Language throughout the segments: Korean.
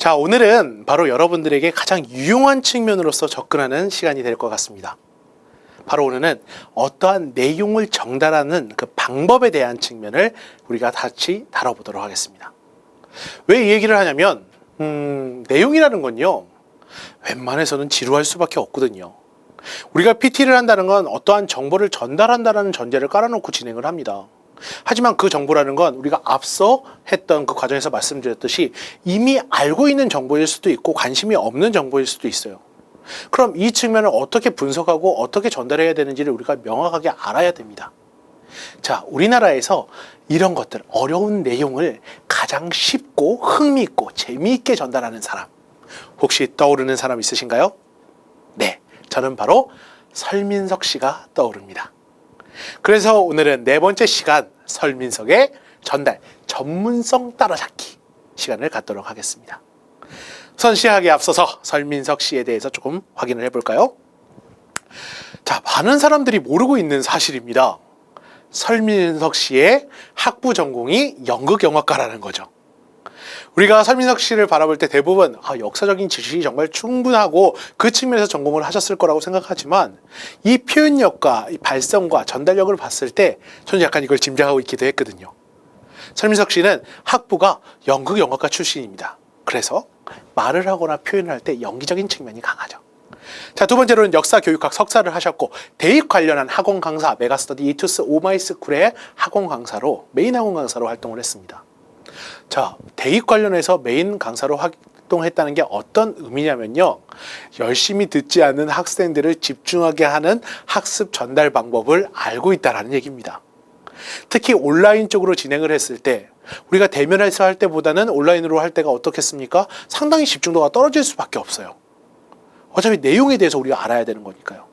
자, 오늘은 바로 여러분들에게 가장 유용한 측면으로서 접근하는 시간이 될 것 같습니다. 바로 오늘은 어떠한 내용을 전달하는 그 방법에 대한 측면을 우리가 같이 다뤄보도록 하겠습니다. 왜 이 얘기를 하냐면 내용이라는 건요, 웬만해서는 지루할 수밖에 없거든요. 우리가 PT를 한다는 건 어떠한 정보를 전달한다는 전제를 깔아놓고 진행을 합니다. 하지만 그 정보라는 건 우리가 앞서 했던 그 과정에서 말씀드렸듯이 이미 알고 있는 정보일 수도 있고 관심이 없는 정보일 수도 있어요. 그럼 이 측면을 어떻게 분석하고 어떻게 전달해야 되는지를 우리가 명확하게 알아야 됩니다. 자, 우리나라에서 이런 것들, 어려운 내용을 가장 쉽고 흥미있고 재미있게 전달하는 사람, 혹시 떠오르는 사람 있으신가요? 네, 저는 바로 설민석 씨가 떠오릅니다. 그래서 오늘은 네 번째 시간, 설민석의 전달, 전문성 따라잡기 시간을 갖도록 하겠습니다. 우선 시작에 앞서서 설민석 씨에 대해서 조금 확인을 해볼까요? 자, 많은 사람들이 모르고 있는 사실입니다. 설민석 씨의 학부 전공이 연극영화과라는 거죠. 우리가 설민석 씨를 바라볼 때 대부분 역사적인 지식이 정말 충분하고 그 측면에서 전공을 하셨을 거라고 생각하지만 이 표현력과 이 발성과 전달력을 봤을 때 저는 약간 이걸 짐작하고 있기도 했거든요. 설민석 씨는 학부가 연극영화과 출신입니다. 그래서 말을 하거나 표현을 할 때 연기적인 측면이 강하죠. 자, 두 번째로는 역사교육학 석사를 하셨고 대입 관련한 학원 강사, 메가스터디 이투스 오마이스쿨의 학원 강사로, 메인 학원 강사로 활동을 했습니다. 자, 대입 관련해서 메인 강사로 활동했다는 게 어떤 의미냐면요, 열심히 듣지 않는 학생들을 집중하게 하는 학습 전달 방법을 알고 있다는 얘기입니다. 특히 온라인 쪽으로 진행을 했을 때 우리가 대면에서 할 때보다는 온라인으로 할 때가 어떻겠습니까? 상당히 집중도가 떨어질 수밖에 없어요. 어차피 내용에 대해서 우리가 알아야 되는 거니까요.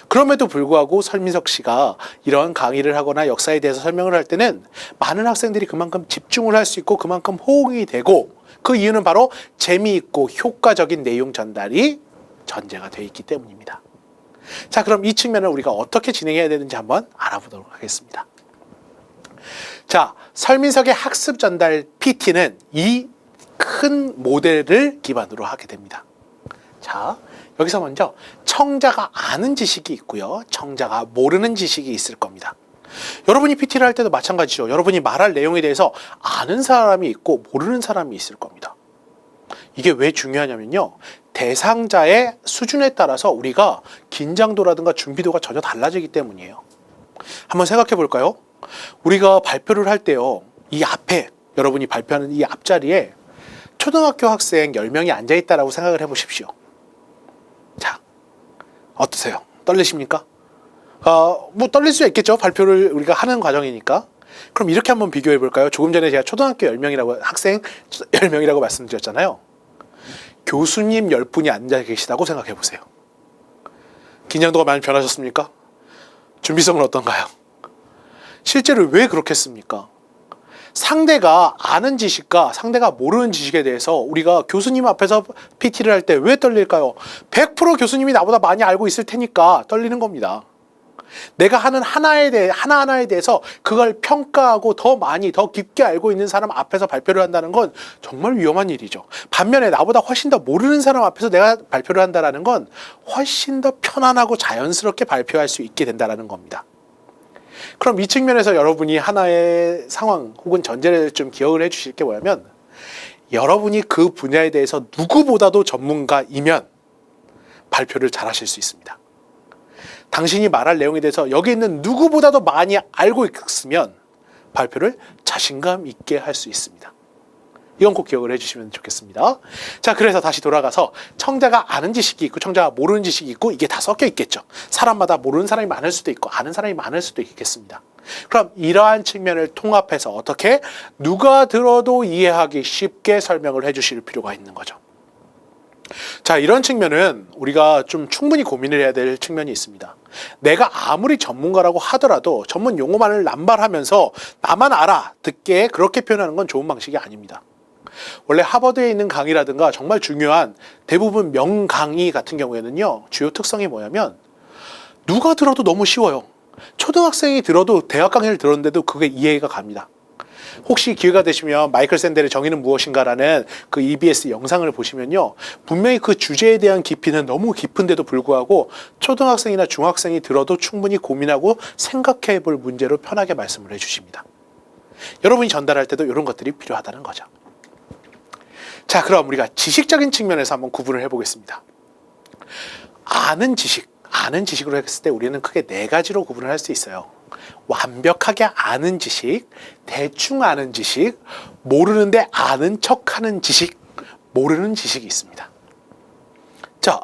그럼에도 불구하고 설민석 씨가 이런 강의를 하거나 역사에 대해서 설명을 할 때는 많은 학생들이 그만큼 집중을 할 수 있고 그만큼 호응이 되고, 그 이유는 바로 재미있고 효과적인 내용 전달이 전제가 되어 있기 때문입니다. 자, 그럼 이 측면을 우리가 어떻게 진행해야 되는지 한번 알아보도록 하겠습니다. 자, 설민석의 학습 전달 PT는 이 큰 모델을 기반으로 하게 됩니다. 자, 여기서 먼저 청자가 아는 지식이 있고요, 청자가 모르는 지식이 있을 겁니다. 여러분이 PT를 할 때도 마찬가지죠. 여러분이 말할 내용에 대해서 아는 사람이 있고 모르는 사람이 있을 겁니다. 이게 왜 중요하냐면요, 대상자의 수준에 따라서 우리가 긴장도라든가 준비도가 전혀 달라지기 때문이에요. 한번 생각해 볼까요? 우리가 발표를 할 때요, 이 앞에, 여러분이 발표하는 이 앞자리에 초등학교 학생 10명이 앉아있다라고 생각을 해보십시오. 자, 어떠세요? 떨리십니까? 뭐 떨릴 수 있겠죠. 발표를 우리가 하는 과정이니까. 그럼 이렇게 한번 비교해 볼까요? 조금 전에 제가 초등학교 10명이라고, 학생 10명이라고 말씀드렸잖아요. 교수님 10분이 앉아 계시다고 생각해 보세요. 긴장도가 많이 변하셨습니까? 준비성은 어떤가요? 실제로 왜 그렇겠습니까? 상대가 아는 지식과 상대가 모르는 지식에 대해서 우리가 교수님 앞에서 PT를 할 때 왜 떨릴까요? 100% 교수님이 나보다 많이 알고 있을 테니까 떨리는 겁니다. 내가 하는 하나하나에 대해서 그걸 평가하고 더 많이, 더 깊게 알고 있는 사람 앞에서 발표를 한다는 건 정말 위험한 일이죠. 반면에 나보다 훨씬 더 모르는 사람 앞에서 내가 발표를 한다는 건 훨씬 더 편안하고 자연스럽게 발표할 수 있게 된다는 겁니다. 그럼 이 측면에서 여러분이 하나의 상황 혹은 전제를 좀 기억을 해 주실 게 뭐냐면, 여러분이 그 분야에 대해서 누구보다도 전문가이면 발표를 잘 하실 수 있습니다. 당신이 말할 내용에 대해서 여기 있는 누구보다도 많이 알고 있으면 발표를 자신감 있게 할 수 있습니다. 이건 꼭 기억을 해주시면 좋겠습니다. 자, 그래서 다시 돌아가서 청자가 아는 지식이 있고 청자가 모르는 지식이 있고, 이게 다 섞여 있겠죠. 사람마다 모르는 사람이 많을 수도 있고 아는 사람이 많을 수도 있겠습니다. 그럼 이러한 측면을 통합해서 어떻게 누가 들어도 이해하기 쉽게 설명을 해주실 필요가 있는 거죠. 자, 이런 측면은 우리가 좀 충분히 고민을 해야 될 측면이 있습니다. 내가 아무리 전문가라고 하더라도 전문 용어만을 남발하면서 나만 알아 듣게 그렇게 표현하는 건 좋은 방식이 아닙니다. 원래 하버드에 있는 강의라든가 정말 중요한 대부분 명강의 같은 경우에는요, 주요 특성이 뭐냐면 누가 들어도 너무 쉬워요. 초등학생이 들어도 대학 강의를 들었는데도 그게 이해가 갑니다. 혹시 기회가 되시면 마이클 샌델의 정의는 무엇인가라는 그 EBS 영상을 보시면요. 분명히 그 주제에 대한 깊이는 너무 깊은데도 불구하고 초등학생이나 중학생이 들어도 충분히 고민하고 생각해 볼 문제로 편하게 말씀을 해주십니다. 여러분이 전달할 때도 이런 것들이 필요하다는 거죠. 자, 그럼 우리가 지식적인 측면에서 한번 구분을 해보겠습니다. 아는 지식으로 했을 때 우리는 크게 네 가지로 구분을 할 수 있어요. 완벽하게 아는 지식, 대충 아는 지식, 모르는데 아는 척하는 지식, 모르는 지식이 있습니다. 자,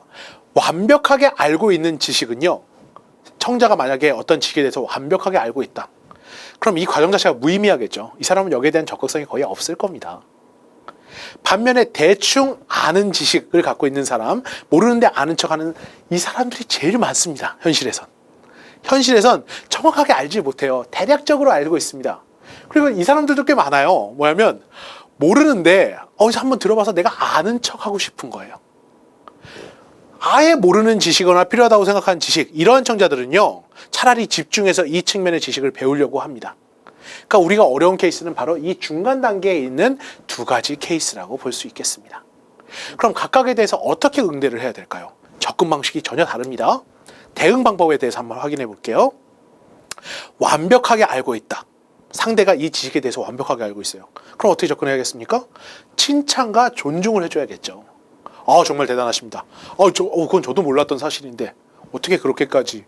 완벽하게 알고 있는 지식은요. 청자가 만약에 어떤 지식에 대해서 완벽하게 알고 있다. 그럼 이 과정 자체가 무의미하겠죠. 이 사람은 여기에 대한 적극성이 거의 없을 겁니다. 반면에 대충 아는 지식을 갖고 있는 사람, 모르는데 아는 척하는 이 사람들이 제일 많습니다. 현실에선 정확하게 알지 못해요. 대략적으로 알고 있습니다. 그리고 이 사람들도 꽤 많아요. 뭐냐면 모르는데 어디서 한번 들어봐서 내가 아는 척하고 싶은 거예요. 아예 모르는 지식이거나 필요하다고 생각하는 지식, 이러한 청자들은요, 차라리 집중해서 이 측면의 지식을 배우려고 합니다. 그러니까 우리가 어려운 케이스는 바로 이 중간 단계에 있는 두 가지 케이스라고 볼 수 있겠습니다. 그럼 각각에 대해서 어떻게 응대를 해야 될까요? 접근 방식이 전혀 다릅니다. 대응 방법에 대해서 한번 확인해 볼게요. 완벽하게 알고 있다. 상대가 이 지식에 대해서 완벽하게 알고 있어요. 그럼 어떻게 접근해야겠습니까? 칭찬과 존중을 해줘야겠죠. 정말 대단하십니다. 그건 저도 몰랐던 사실인데 어떻게 그렇게까지.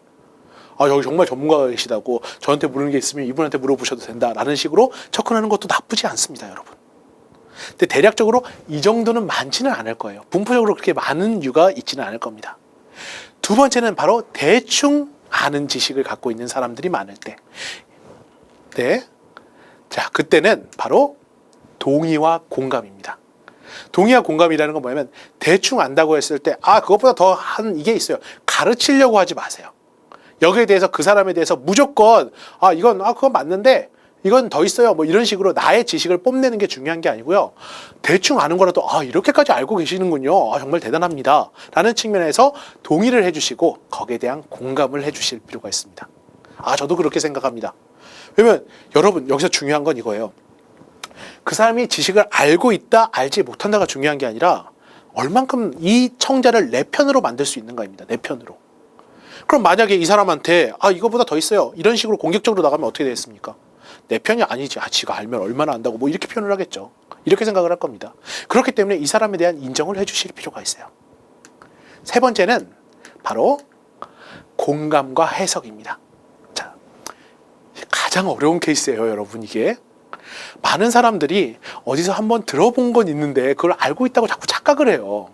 여기 정말 전문가가 계시다고, 저한테 모르는 게 있으면 이분한테 물어보셔도 된다라는 식으로 접근하는 것도 나쁘지 않습니다, 여러분. 근데 대략적으로 이 정도는 많지는 않을 거예요. 분포적으로 그렇게 많은 이유가 있지는 않을 겁니다. 두 번째는 바로 대충 아는 지식을 갖고 있는 사람들이 많을 때. 네. 자, 그때는 바로 동의와 공감입니다. 동의와 공감이라는 건 뭐냐면 대충 안다고 했을 때 그것보다 더 한 이게 있어요. 가르치려고 하지 마세요. 여기에 대해서 그 사람에 대해서 무조건 그건 맞는데 이건 더 있어요. 뭐 이런 식으로 나의 지식을 뽐내는 게 중요한 게 아니고요. 대충 아는 거라도 이렇게까지 알고 계시는군요. 정말 대단합니다. 라는 측면에서 동의를 해주시고 거기에 대한 공감을 해주실 필요가 있습니다. 저도 그렇게 생각합니다. 왜냐면 여러분 여기서 중요한 건 이거예요. 그 사람이 지식을 알고 있다, 알지 못한다가 중요한 게 아니라 얼만큼 이 청자를 내 편으로 만들 수 있는가입니다. 내 편으로. 그럼 만약에 이 사람한테 이거보다 더 있어요. 이런 식으로 공격적으로 나가면 어떻게 되겠습니까? 내 편이 아니지. 지가 알면 얼마나 안다고 뭐 이렇게 표현을 하겠죠. 이렇게 생각을 할 겁니다. 그렇기 때문에 이 사람에 대한 인정을 해주실 필요가 있어요. 세 번째는 바로 공감과 해석입니다. 자, 가장 어려운 케이스예요, 여러분. 이게 많은 사람들이 어디서 한번 들어본 건 있는데 그걸 알고 있다고 자꾸 착각을 해요.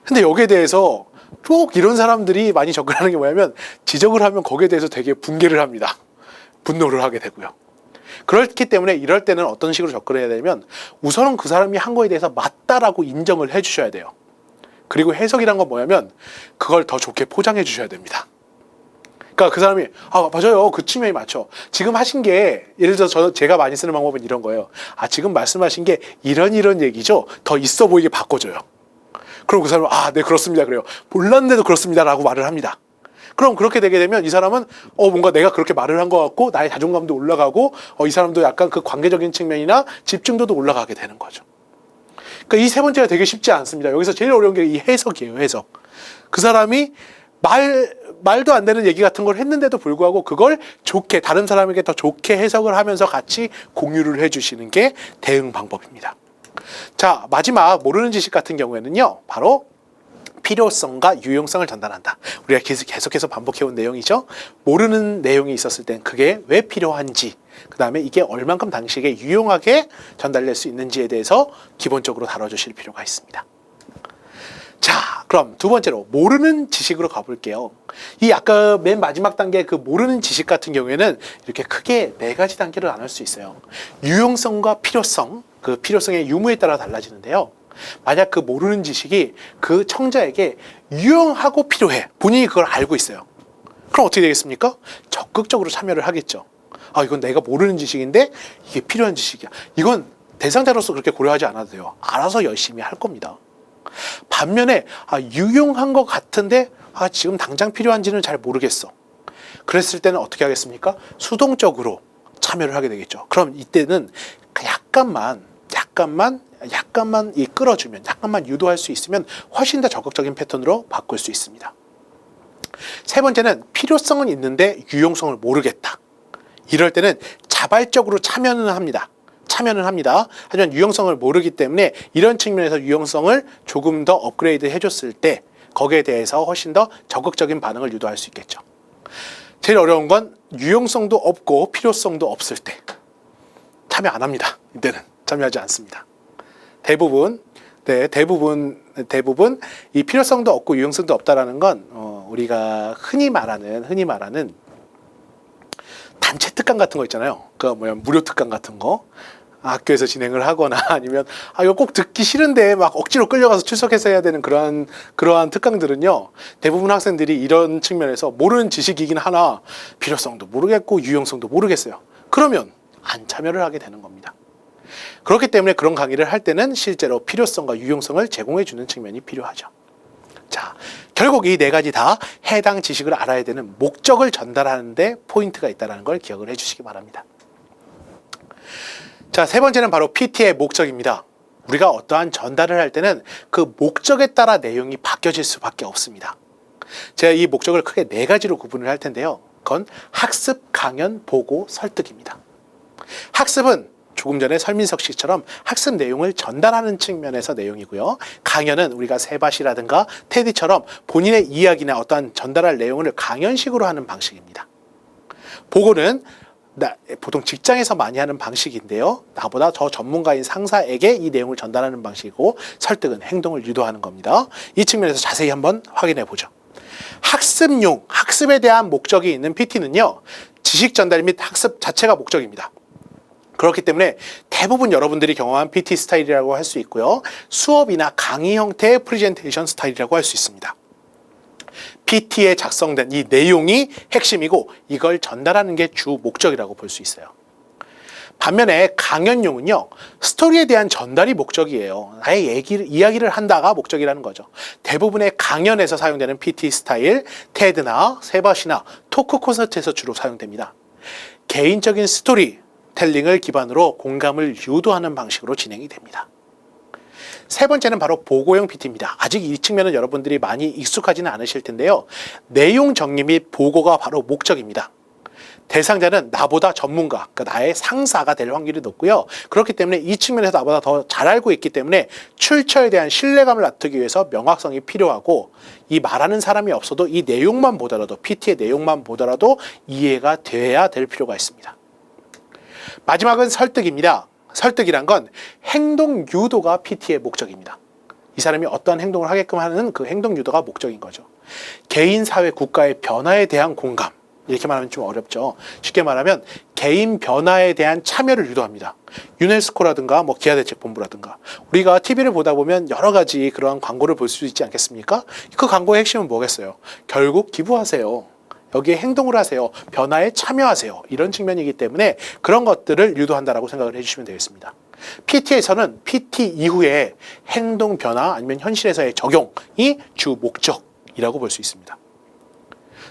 근데 여기에 대해서 꼭 이런 사람들이 많이 접근하는 게 뭐냐면 지적을 하면 거기에 대해서 되게 붕괴를 합니다. 분노를 하게 되고요. 그렇기 때문에 이럴 때는 어떤 식으로 접근해야 되냐면 우선은 그 사람이 한 거에 대해서 맞다라고 인정을 해 주셔야 돼요. 그리고 해석이란 건 뭐냐면 그걸 더 좋게 포장해 주셔야 됩니다. 그러니까 그 사람이 맞아요. 그 측면이 맞죠. 지금 하신 게 예를 들어서 제가 많이 쓰는 방법은 이런 거예요. 지금 말씀하신 게 이런 얘기죠. 더 있어 보이게 바꿔줘요. 그럼 그 사람은 네 그렇습니다 그래요. 몰랐는데도 그렇습니다라고 말을 합니다. 그럼 그렇게 되게 되면 이 사람은 뭔가 내가 그렇게 말을 한 것 같고 나의 자존감도 올라가고 이 사람도 약간 그 관계적인 측면이나 집중도도 올라가게 되는 거죠. 그러니까 이 세 번째가 되게 쉽지 않습니다. 여기서 제일 어려운 게 이 해석이에요. 해석. 그 사람이 말도 안 되는 얘기 같은 걸 했는데도 불구하고 그걸 좋게, 다른 사람에게 더 좋게 해석을 하면서 같이 공유를 해주시는 게 대응 방법입니다. 자, 마지막 모르는 지식 같은 경우에는요, 바로 필요성과 유용성을 전달한다. 우리가 계속해서 반복해온 내용이죠. 모르는 내용이 있었을 땐 그게 왜 필요한지, 그 다음에 이게 얼만큼 당시에 유용하게 전달될 수 있는지에 대해서 기본적으로 다뤄주실 필요가 있습니다. 자, 그럼 두 번째로 모르는 지식으로 가볼게요. 이 아까 맨 마지막 단계 그 모르는 지식 같은 경우에는 이렇게 크게 네 가지 단계로 나눌 수 있어요. 유용성과 필요성, 그 필요성의 유무에 따라 달라지는데요. 만약 그 모르는 지식이 그 청자에게 유용하고 필요해. 본인이 그걸 알고 있어요. 그럼 어떻게 되겠습니까? 적극적으로 참여를 하겠죠. 이건 내가 모르는 지식인데 이게 필요한 지식이야. 이건 대상자로서 그렇게 고려하지 않아도 돼요. 알아서 열심히 할 겁니다. 반면에 유용한 것 같은데 지금 당장 필요한지는 잘 모르겠어. 그랬을 때는 어떻게 하겠습니까? 수동적으로 참여를 하게 되겠죠. 그럼 이때는 약간만 이 끌어주면, 약간만 유도할 수 있으면 훨씬 더 적극적인 패턴으로 바꿀 수 있습니다. 세 번째는 필요성은 있는데 유용성을 모르겠다. 이럴 때는 자발적으로 참여는 합니다. 하지만 유용성을 모르기 때문에 이런 측면에서 유용성을 조금 더 업그레이드 해줬을 때 거기에 대해서 훨씬 더 적극적인 반응을 유도할 수 있겠죠. 제일 어려운 건 유용성도 없고 필요성도 없을 때 참여 안 합니다. 이때는 참여하지 않습니다. 대부분 이 필요성도 없고 유용성도 없다라는 건 우리가 흔히 말하는 단체 특강 같은 거 있잖아요. 무료 특강 같은 거 학교에서 진행을 하거나 아니면 이거 꼭 듣기 싫은데 막 억지로 끌려가서 출석해서 해야 되는 그러한 특강들은요, 대부분 학생들이 이런 측면에서 모르는 지식이긴 하나 필요성도 모르겠고 유용성도 모르겠어요. 그러면 안 참여를 하게 되는 겁니다. 그렇기 때문에 그런 강의를 할 때는 실제로 필요성과 유용성을 제공해 주는 측면이 필요하죠. 자, 결국 이 네 가지 다 해당 지식을 알아야 되는 목적을 전달하는 데 포인트가 있다는 걸 기억을 해 주시기 바랍니다. 자, 세 번째는 바로 PT의 목적입니다. 우리가 어떠한 전달을 할 때는 그 목적에 따라 내용이 바뀌어질 수밖에 없습니다. 제가 이 목적을 크게 네 가지로 구분을 할 텐데요. 그건 학습, 강연, 보고, 설득입니다. 학습은 조금 전에 설민석 씨처럼 학습 내용을 전달하는 측면에서 내용이고요. 강연은 우리가 세바시라든가 테디처럼 본인의 이야기나 어떠한 전달할 내용을 강연식으로 하는 방식입니다. 보고는 보통 직장에서 많이 하는 방식인데요. 나보다 더 전문가인 상사에게 이 내용을 전달하는 방식이고, 설득은 행동을 유도하는 겁니다. 이 측면에서 자세히 한번 확인해 보죠. 학습에 대한 목적이 있는 PT는요, 지식 전달 및 학습 자체가 목적입니다. 그렇기 때문에 대부분 여러분들이 경험한 PT 스타일이라고 할 수 있고요. 수업이나 강의 형태의 프레젠테이션 스타일이라고 할 수 있습니다. PT에 작성된 이 내용이 핵심이고 이걸 전달하는 게 주 목적이라고 볼 수 있어요. 반면에 강연용은요, 스토리에 대한 전달이 목적이에요. 나의 이야기를 한다가 목적이라는 거죠. 대부분의 강연에서 사용되는 PT 스타일, 테드나 세바시나 토크 콘서트에서 주로 사용됩니다. 개인적인 스토리 텔링을 기반으로 공감을 유도하는 방식으로 진행이 됩니다. 세 번째는 바로 보고형 PT입니다. 아직 이 측면은 여러분들이 많이 익숙하지는 않으실 텐데요. 내용 정리 및 보고가 바로 목적입니다. 대상자는 나보다 전문가, 그러니까 나의 상사가 될 확률이 높고요. 그렇기 때문에 이 측면에서 나보다 더 잘 알고 있기 때문에 출처에 대한 신뢰감을 낳기 위해서 명확성이 필요하고, 이 말하는 사람이 없어도 이 내용만 보더라도, PT의 내용만 보더라도 이해가 돼야 될 필요가 있습니다. 마지막은 설득입니다. 설득이란 건 행동 유도가 PT의 목적입니다. 이 사람이 어떤 행동을 하게끔 하는 그 행동 유도가 목적인 거죠. 개인, 사회, 국가의 변화에 대한 공감. 이렇게 말하면 좀 어렵죠. 쉽게 말하면 개인 변화에 대한 참여를 유도합니다. 유네스코라든가 기아대책본부라든가, 우리가 TV를 보다 보면 여러 가지 그러한 광고를 볼 수 있지 않겠습니까? 그 광고의 핵심은 뭐겠어요? 결국 기부하세요. 여기에 행동을 하세요. 변화에 참여하세요. 이런 측면이기 때문에 그런 것들을 유도한다라고 생각을 해주시면 되겠습니다. PT에서는 PT 이후에 행동 변화 아니면 현실에서의 적용이 주 목적이라고 볼 수 있습니다.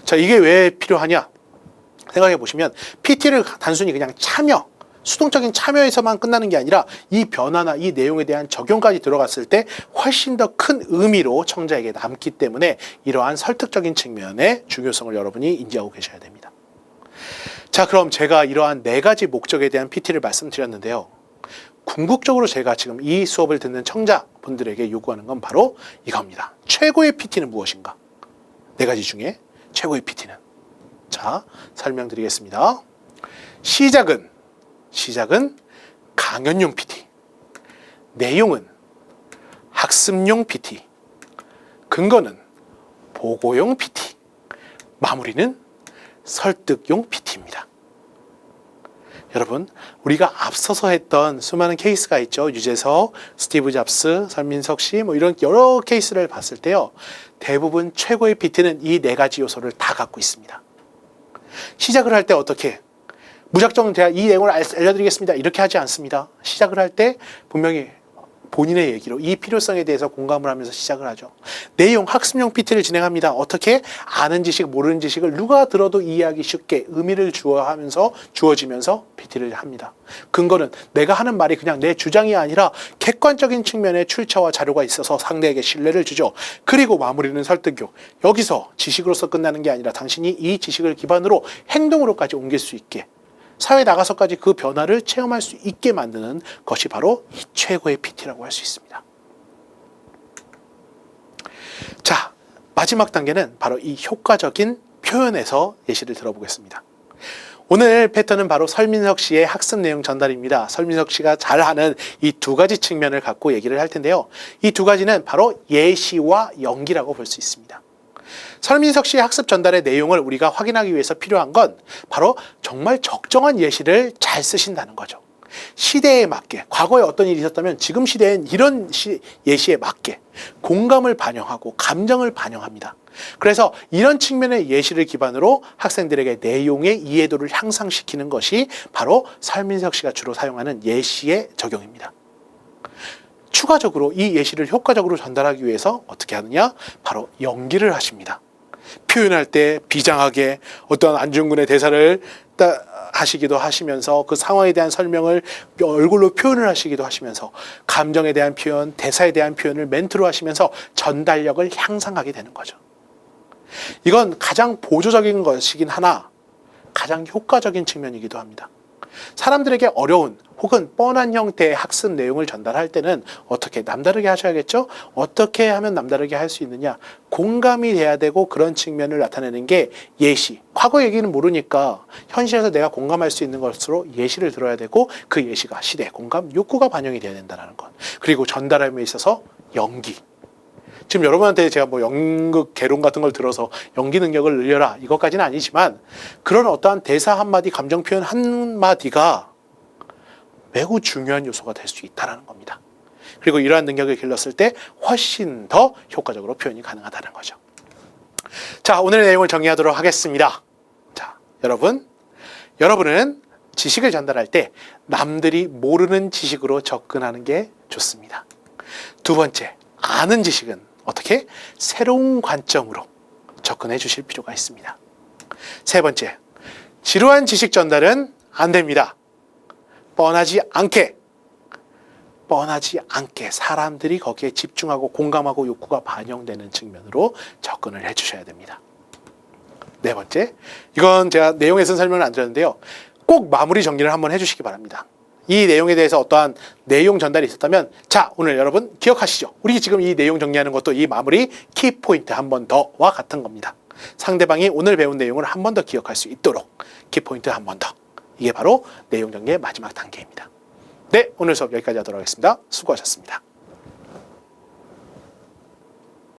자, 이게 왜 필요하냐 생각해 보시면, PT를 단순히 그냥 수동적인 참여에서만 끝나는 게 아니라 이 변화나 이 내용에 대한 적용까지 들어갔을 때 훨씬 더 큰 의미로 청자에게 남기 때문에 이러한 설득적인 측면의 중요성을 여러분이 인지하고 계셔야 됩니다. 자, 그럼 제가 이러한 네 가지 목적에 대한 PT를 말씀드렸는데요. 궁극적으로 제가 지금 이 수업을 듣는 청자분들에게 요구하는 건 바로 이겁니다. 최고의 PT는 무엇인가? 네 가지 중에 최고의 PT는, 자, 설명드리겠습니다. 시작은 강연용 PT, 내용은 학습용 PT, 근거는 보고용 PT, 마무리는 설득용 PT입니다. 여러분, 우리가 앞서서 했던 수많은 케이스가 있죠. 유재석, 스티브 잡스, 설민석 씨, 이런 여러 케이스를 봤을 때요, 대부분 최고의 PT는 이 네 가지 요소를 다 갖고 있습니다. 시작을 할 때 어떻게? 무작정 제가 이 내용을 알려드리겠습니다, 이렇게 하지 않습니다. 시작을 할 때 분명히 본인의 얘기로 이 필요성에 대해서 공감을 하면서 시작을 하죠. 내용, 학습용 PT를 진행합니다. 어떻게? 아는 지식, 모르는 지식을 누가 들어도 이해하기 쉽게 의미를 주어지면서 PT를 합니다. 근거는 내가 하는 말이 그냥 내 주장이 아니라 객관적인 측면의 출처와 자료가 있어서 상대에게 신뢰를 주죠. 그리고 마무리는 설득력. 여기서 지식으로서 끝나는 게 아니라 당신이 이 지식을 기반으로 행동으로까지 옮길 수 있게, 사회에 나가서까지 그 변화를 체험할 수 있게 만드는 것이 바로 이 최고의 PT라고 할 수 있습니다. 자, 마지막 단계는 바로 이 효과적인 표현에서 예시를 들어보겠습니다. 오늘 패턴은 바로 설민석 씨의 학습 내용 전달입니다. 설민석 씨가 잘하는 이 두 가지 측면을 갖고 얘기를 할 텐데요. 이 두 가지는 바로 예시와 연기라고 볼 수 있습니다. 설민석 씨의 학습 전달의 내용을 우리가 확인하기 위해서 필요한 건 바로 정말 적정한 예시를 잘 쓰신다는 거죠. 시대에 맞게, 과거에 어떤 일이 있었다면 지금 시대엔 이런 예시에 맞게 공감을 반영하고 감정을 반영합니다. 그래서 이런 측면의 예시를 기반으로 학생들에게 내용의 이해도를 향상시키는 것이 바로 설민석 씨가 주로 사용하는 예시의 적용입니다. 추가적으로 이 예시를 효과적으로 전달하기 위해서 어떻게 하느냐? 바로 연기를 하십니다. 표현할 때 비장하게 어떤 안중근의 대사를 하시기도 하시면서 그 상황에 대한 설명을 얼굴로 표현을 하시기도 하시면서 감정에 대한 표현, 대사에 대한 표현을 멘트로 하시면서 전달력을 향상하게 되는 거죠. 이건 가장 보조적인 것이긴 하나 가장 효과적인 측면이기도 합니다. 사람들에게 어려운 혹은 뻔한 형태의 학습 내용을 전달할 때는 어떻게 남다르게 하셔야겠죠? 어떻게 하면 남다르게 할 수 있느냐? 공감이 돼야 되고 그런 측면을 나타내는 게 예시. 과거 얘기는 모르니까 현실에서 내가 공감할 수 있는 것으로 예시를 들어야 되고 그 예시가 시대, 공감, 욕구가 반영이 돼야 된다는 것. 그리고 전달함에 있어서 연기. 지금 여러분한테 제가 뭐 연극 개론 같은 걸 들어서 연기 능력을 늘려라 이것까지는 아니지만 그런 어떠한 대사 한마디, 감정 표현 한마디가 매우 중요한 요소가 될 수 있다는 겁니다. 그리고 이러한 능력을 길렀을 때 훨씬 더 효과적으로 표현이 가능하다는 거죠. 자, 오늘의 내용을 정리하도록 하겠습니다. 자, 여러분은 지식을 전달할 때 남들이 모르는 지식으로 접근하는 게 좋습니다. 두 번째, 아는 지식은 어떻게? 새로운 관점으로 접근해 주실 필요가 있습니다. 세 번째, 지루한 지식 전달은 안 됩니다. 뻔하지 않게 사람들이 거기에 집중하고 공감하고 욕구가 반영되는 측면으로 접근을 해 주셔야 됩니다. 네 번째, 이건 제가 내용에서는 설명을 안 드렸는데요. 꼭 마무리 정리를 한번 해주시기 바랍니다. 이 내용에 대해서 어떠한 내용 전달이 있었다면 자, 오늘 여러분 기억하시죠? 우리 지금 이 내용 정리하는 것도 이 마무리 키포인트 한 번 더와 같은 겁니다. 상대방이 오늘 배운 내용을 한 번 더 기억할 수 있도록 키포인트 한 번 더. 이게 바로 내용 정리의 마지막 단계입니다. 네, 오늘 수업 여기까지 하도록 하겠습니다. 수고하셨습니다.